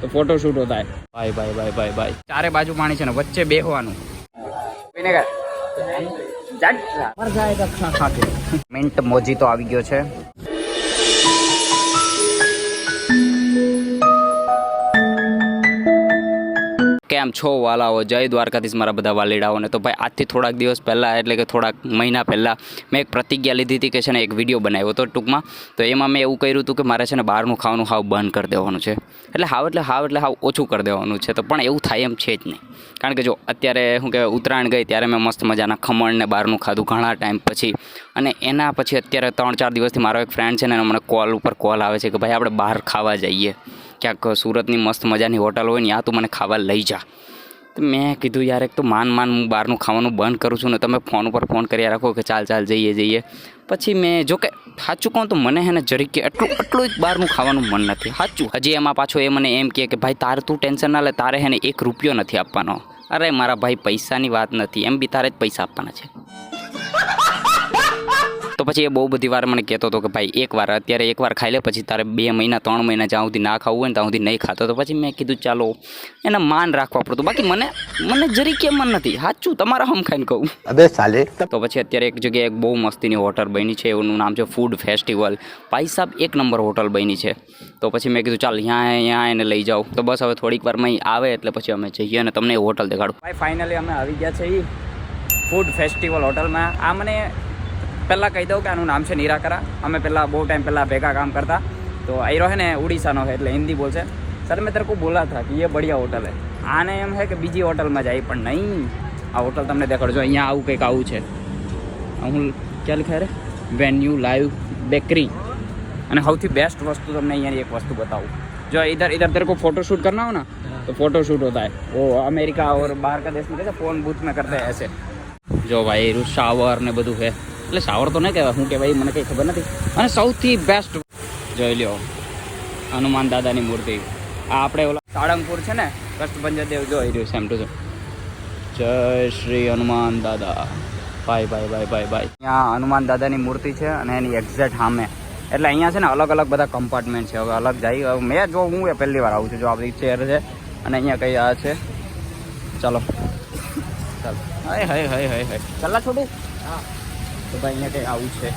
तो फोटोशूट होता है। भाई भाई भाई भाई भाई चारे बाजू पानी है ना, वच्चे बेहवानुं मिंट मोजी तो આવી ગયો છે। કેમ છો વાલાઓ, જય દ્વારકાધીશ મારા બધા વાલીડાઓને। તો ભાઈ આજથી થોડાક દિવસ પહેલાં એટલે કે થોડાક મહિના પહેલાં મેં એક પ્રતિજ્ઞા લીધી હતી કે છે ને એક વિડીયો બનાવ્યો હતો ટૂંકમાં। તો એમાં મેં એવું કર્યું હતું કે મારે છે ને બહારનું ખાવાનું હાવ બંધ કરી દેવાનું છે, એટલે હાવ ઓછું કરી દેવાનું છે। તો પણ એવું થાય એમ છે જ નહીં, કારણ કે જો અત્યારે શું કહેવાય ઉત્તરાયણ ગઈ ત્યારે મેં મસ્ત મજાના ખમણ ને બહારનું ખાધું ઘણા ટાઈમ પછી, અને એના પછી અત્યારે 3-4 દિવસથી મારો એક ફ્રેન્ડ છે ને મને કોલ ઉપર કોલ આવે છે કે ભાઈ આપણે બહાર ખાવા જઈએ, ક્યાંક સુરતની મસ્ત મજાની હોટલ હોય ને ત્યાં તું મને ખાવા લઈ જા। તો મેં કીધું યાર એક તો માન હું બહારનું ખાવાનું બંધ કરું છું ને તમે ફોન ઉપર ફોન કર્યા રાખો કે ચાલ જઈએ। પછી મેં જો કે સાચું કહું તો મને હે ને જરીક કે એટલું જ બહારનું ખાવાનું મન નથી સાચું। હજી એમાં પાછો એ મને એમ કહે કે ભાઈ તારે તું ટેન્શન ના લે, તારે હે ને 1 રૂપિયો નથી આપવાનો। અરે મારા ભાઈ પૈસાની વાત નથી, એમ બી તારે જ પૈસા આપવાના છે। તો પછી એ બહુ બધી વાર મને કહેતો હતો કે ભાઈ અત્યારે એક વાર ખાઈ લે, પછી તારે 2 મહિના 3 મહિના જ્યાં સુધી ના ખાવું હોય ને ત્યાં સુધી નહીં ખાતો। તો પછી મેં કીધું ચાલો એને માન રાખવા પડતું, બાકી મને જરી કેમ મન નથી સાચું, તમારા હમ ખાઈને કહું અબે સાલે। તો પછી અત્યારે એક જગ્યાએ એક બહુ મસ્તીની હોટલ બની છે, એનું નામ છે ફૂડ ફેસ્ટિવલ। ભાઈ સાહેબ 1 નંબર હોટલ બની છે। તો પછી મેં કીધું ચાલ અહીંયા એને લઈ જાઉં। તો બસ હવે થોડીક વારમાં અહીં આવે એટલે પછી અમે જઈએ અને તમને એ હોટલ દેખાડું। ભાઈ ફાઇનલી અમે આવી ગયા છે ફૂડ ફેસ્ટિવલ હોટલમાં। આ મને પહેલાં કહી દઉં કે આનું નામ છે નિરાકરા। અમે પહેલાં બહુ ટાઈમ પહેલાં ભેગા કામ करता। तो आयरो है ना उड़ीसानो है એટલે हिंदी बोल से सर मैं तेरे को बोला था कि ये बढ़िया होटल है। आने एम है कि बीजी होटल में जाए पर नहीं, आ होटल તમને દેખાડજો। અહીંયા આવું કંઈક આવું છે, હું क्या लिखा है वेन्यू लाइव बेकरी। અને સૌથી બેસ્ટ વસ્તુ તમને અહીંયાની એક વસ્તુ બતાવું, जो इधर तेरे को फोटोशूट करना हो ना तो फोटोशूट होता है। वो अमेरिका और बाहर का देश में कैसे फ़ोन बूथ में करते हैं ऐसे। जो भाई શાવર ને બધું છે, એટલે શાવર તો નહીં કહેવાય, શું કહેવાય મને કંઈ ખબર નથી। અને સૌથી બેસ્ટ જોઈ લ્યો હનુમાન દાદાની મૂર્તિ। આ આપણે ઓલા સાળંગપુર છે ને કષ્ટભંજન દેવ જોઈ રહ્યું સેમ ટુ સેમ। જય શ્રી હનુમાન દાદા। ભાઈ અહીંયા હનુમાન દાદાની મૂર્તિ છે અને એની એક્ઝેક્ટ સામે, એટલે અહીંયા છે ને અલગ બધા કમ્પાર્ટમેન્ટ છે। હવે અલગ જાય, હવે મેં જો હું એ પહેલી વાર આવું છું। જો આ બધી ચેર છે અને અહીંયા કંઈ આ છે, ચાલો ચાલો હાય ચાલા છોટું। હા તો ભાઈ અહીંયા કંઈ આવું છે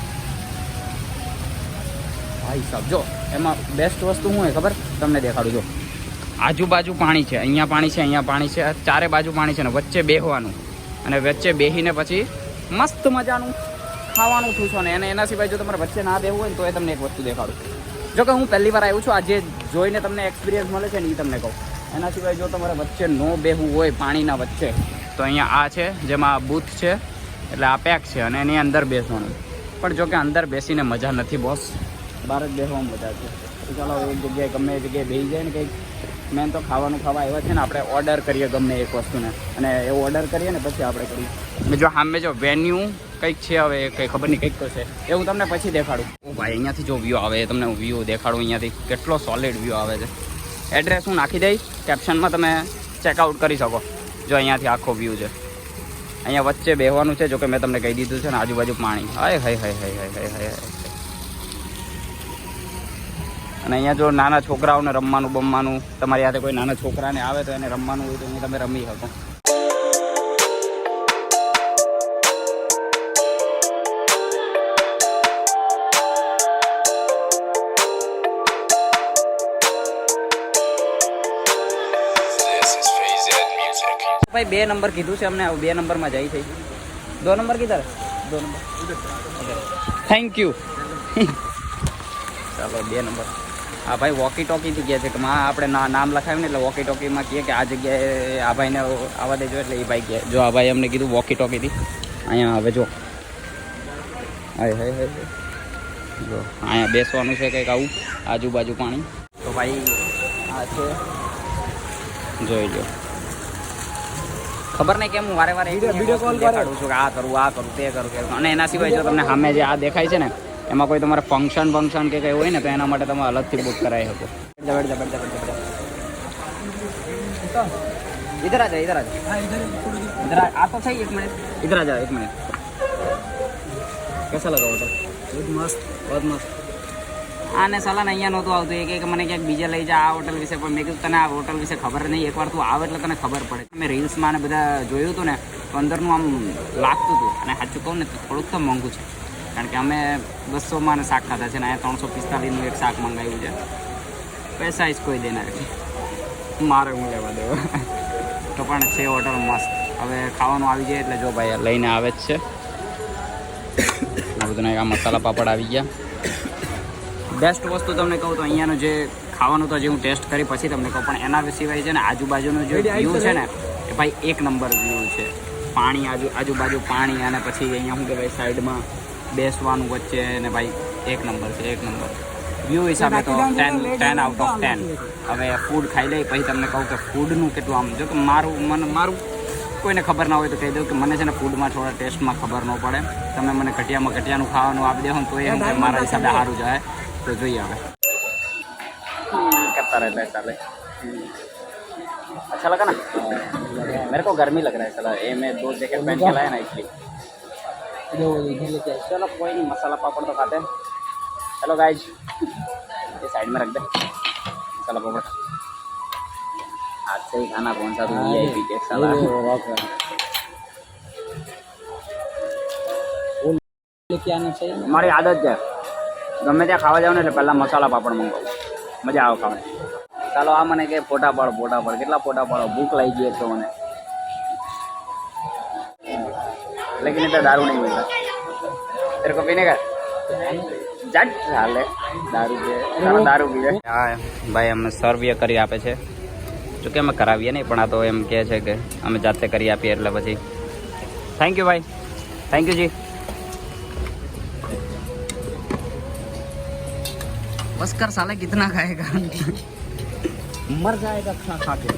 ભાઈ સાહેબ। જો એમાં બેસ્ટ વસ્તુ શું હોય ખબર તમને દેખાડું। જો આજુબાજુ પાણી છે, અહીંયા પાણી છે, અહીંયા પાણી છે, ચારે બાજુ પાણી છે ને વચ્ચે બેસવાનું, અને વચ્ચે બેસીને પછી મસ્ત મજાનું ખાવાનું થૂસો ને એના સિવાય જો તમારે વચ્ચે ના બેસવું હોય ને તો એ તમને એક વસ્તુ દેખાડું। જો કે હું પહેલી વાર આવ્યું છું, આજે જોઈને તમને એક્સપિરિયન્સ મળે છે ને એ તમને કહું। એના સિવાય જો તમારે વચ્ચે ન બેસવું હોય પાણીના વચ્ચે તો અહીંયા આ છે જેમાં બૂથ છે, એટલે આ પેક છે અને એની અંદર બેસવાનું। પણ જો કે અંદર બેસીને મજા નથી બોસ, બહાર જ બેસવામાં મજા છે। તો ચાલો એક જગ્યાએ ગમે એ જગ્યાએ બેસી જાય ને કંઈક મેન તો ખાવાનું ખાવા આવ્યા છે ને આપણે ઓર્ડર કરીએ ગમે એક વસ્તુને, અને એવું ઓર્ડર કરીએ ને પછી આપણે કરીએ। જો સામે જો વેન્યુ કંઈક છે, હવે કંઈ ખબર નહીં કંઈક તો છે, એ હું તમને પછી દેખાડું। ઓ ભાઈ અહીંયાથી જો વ્યૂ આવે તમને હું વ્યૂ દેખાડું, અહીંયાથી કેટલો સોલિડ વ્યૂ આવે છે। એડ્રેસ હું નાખી દઈશ કેપ્શનમાં, તમે ચેકઆઉટ કરી શકો। જો અહીંયાથી આખો વ્યૂ છે, અહીંયા વચ્ચે બેસવાનું છે। જો કે મેં તમને કહી દીધું છે ને આજુબાજુ પાણી, હાય અને અહીંયા જો નાના છોકરાઓને રમવાનું તમારી સાથે કોઈ નાના છોકરાને આવે તો એને રમવાનું હોય તો અહીં તમે રમી શકો। भाई 2 नंबर कीधु से हमने, 2 नंबर में जाई थी। 2 नंबर किधर? 2 नंबर थैंक यू। चलो 2 नंबर। हाँ भाई वॉकी टॉकी थी कहते कि આપણે નામ લખાવ્યું ને એટલે વોકી ટોકીમાં કહે કે આ જગ્યાએ આ ભાઈને આવવા દેજો, એટલે એ ભાઈ કહે જો આ ભાઈ અમને કીધું વોકી ટોકીથી અહીંયા આવે। જો હાય જો અહીંયા બેસવાનું છે કંઈક આવું, આજુબાજુ પાણી। તો ભાઈ આ છે જોઈ લો। ખબર નહીં કેમ હું વારે વિડીયો કોલ દેખાડું છું કે આ કરું તે કરું। અને એના સિવાય જો તમને સામે જે આ દેખાય છે ને એમાં કોઈ તમારે ફંક્શન કે કંઈ હોય ને તો એના માટે તમે અલગથી બુક કરાવી શકો। इधर आ जा इधर आ तो सही 1 मिनट इधर आ जा 1 मिनट। कैसा लगा होटल? बहुत मस्त આને સલાહ અહીંયા નહોતું આવતું એ કે મને ક્યાંક બીજે લઈ જા આ હોટલ વિશે, પણ મેં કીધું તને આ હોટલ વિશે ખબર નહીં, એકવાર તું આવે એટલે તને ખબર પડે. મેં રીલ્સમાં ને બધા જોયું હતું ને તો અંદરનું આમ લાગતું હતું. અને સાચું કહું ને તો થોડુંક તો મોંઘું છે, કારણ કે અમે 200માં ને શાક ખાધા છે ને અહીંયા 345નું એક શાક મંગાવ્યું છે. પૈસા જ કોઈ દેનાર મારે હું લેવા દેવો તો પણ છે હોટલ મસ્ત. હવે ખાવાનું આવી જાય એટલે જો ભાઈ લઈને આવે જ છે આ બધું. આ મસાલા પાપડ આવી ગયા. બેસ્ટ વસ્તુ તમને કહું તો અહીંયાનું જે ખાવાનું તો જે હું ટેસ્ટ કરી પછી તમને કહું, પણ એના સિવાય છે ને આજુબાજુનું જે વ્યૂ છે ને એ ભાઈ એક નંબર વ્યૂ છે. પાણી આજુબાજુ પાણી, અને પછી અહીંયા શું કહેવાય સાઈડમાં બેસવાનું વચ્ચે, ને ભાઈ એક નંબર છે, એક નંબર વ્યૂ હિસાબે તો 10 આઉટ ઓફ 10. હવે ફૂડ ખાઈ લઈ પછી તમને કહું કે ફૂડનું કેટલું આમ, જો કે મારું કોઈને ખબર ના હોય તો કહી દઉં કે મને છે ને ફૂડમાં થોડા ટેસ્ટમાં ખબર ન પડે. તમે મને ઘટિયાનું ખાવાનું આપી દો તો એ મારા હિસાબે સારું જાય. तो जो यहाँ करता रहता है साले. अच्छा लगा ना? मेरे को गर्मी लग रहा है साला. ये मैं 2 जैकेट पहन के लाया ना इसलिए. चलो कोई नहीं, मसाला पापड़ तो खाते हैं. चलो गाइज ये साइड में रख दे मसाला पापड़. आज से ही खाना कौन सा तो VIP के साला. हमारी आदत है ગમે ત્યાં ખાવા જાવ ને એટલે પહેલાં મસાલા પાપડ મંગાવું, મજા આવે ખાવાની. ચાલો આ મને કે ફોટા પાડો. કેટલા ફોટા પાડો? ભૂખ લાગી ગઈ તો મને. લેકિન એટલે દારૂ નહીં મળતા. તેરે કો પીને કા જટ ચાલે દારૂ છે, દારૂ પીવે. હા ભાઈ અમે સર્વ કરી આપે છે, જોકે અમે કરાવીએ નહીં, પણ આ તો એમ કહે છે કે અમે જાતે કરી આપીએ એટલે પછી થેન્ક યુ ભાઈ, થેન્ક યુ જી. बस कर साले कितना खाएगा मर जाएगा खा के.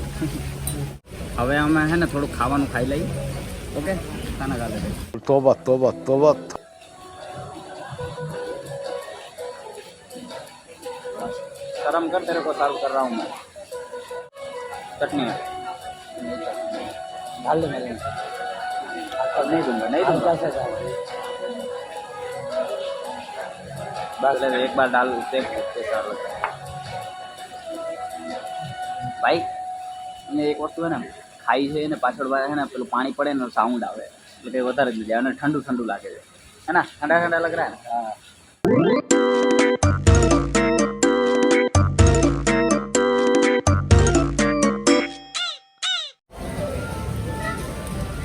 હવે અમે હે ને થોડું ખાવાનું ખાઈ લઈએ. ઓકે ખાના ખા લે. તોબા તોબા તોબા. शर्म कर, तेरे को सर्व कर रहा हूँ मैं. चटनी डाल दे. मैं नहीं दूंगा. बस एक बार डाल देख भाई. અને એક વસ્તુ હે ને ખાઈ છે ને પાછળ હે ને પેલું પાણી પડે ને સાઉન્ડ આવે એટલે કંઈ વધારે જ જાય, અને ઠંડુ લાગે છે હે ને, ઠંડા લગ રહા હે.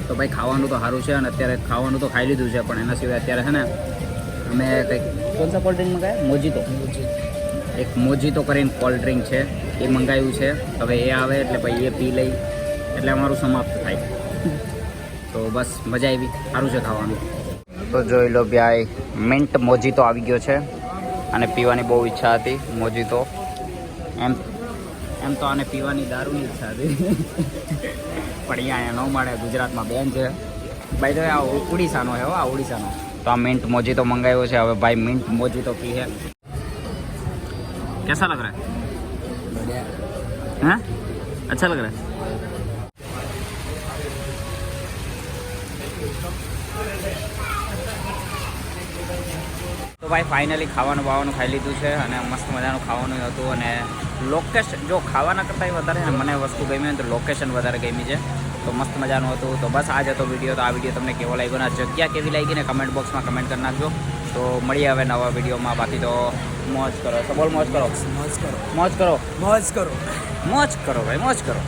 તો ભાઈ ખાવાનું તો સારું છે, અને અત્યારે ખાવાનું તો ખાઈ લીધું છે, પણ એના સિવાય અત્યારે છે ને અમે કંઈક કોણ સા કોલ્ડ ડ્રિંક મંગાવ્યા? મોજીતો. એક મોજીતો કરીને કોલ્ડ ડ્રિંક છે એ મંગાવ્યું છે. હવે એ આવે એટલે ભાઈ એ પી લઈ એટલે અમારું સમાપ્ત થાય. તો બસ મજા આવી, સારું છે ખાવાનું. તો જોઈ લો ભાઈ, મિન્ટ મોજીતો આવી ગયો છે, અને પીવાની બહુ ઈચ્છા હતી મોજીતો. એમ તો આને પીવાની દારૂની ઈચ્છા હતી પણ અહીંયા ન મળે, ગુજરાતમાં બેન છે ભાઈ. તો આ ઉડીસાનો છે, આ ઉડીસાનો. तो मिंट मोजीतो मंगाया है. હવે ભાઈ मिंट मोजीतो पी है. कैसा लग रहा है? बढ़िया. हाँ अच्छा लग रहा है. તો ભાઈ ફાઇનલી ખાવાનું બાવાનું ખાઈ લીધું છે, અને મસ્ત મજાનું ખાવાનું હતું. અને લોકેશન જો ખાવાના કરતાં વધારે ને મને વસ્તુ ગમી તો લોકેશન વધારે ગમી છે. તો મસ્ત મજાનું હતું. તો બસ આ જ હતો વિડીયો. તો આ વિડીયો તમને કેવો લાગ્યો ને જગ્યા કેવી લાગી ને કમેન્ટ બોક્સમાં કમેન્ટ કરી નાખજો. તો મળીએ હવે નવા વિડીયોમાં. બાકી તો મોજ કરો. તો બોલ મોજ કરો. મોજ કરો. મોજ કરો. મોજ કરો. મોજ કરો ભાઈ, મોજ કરો.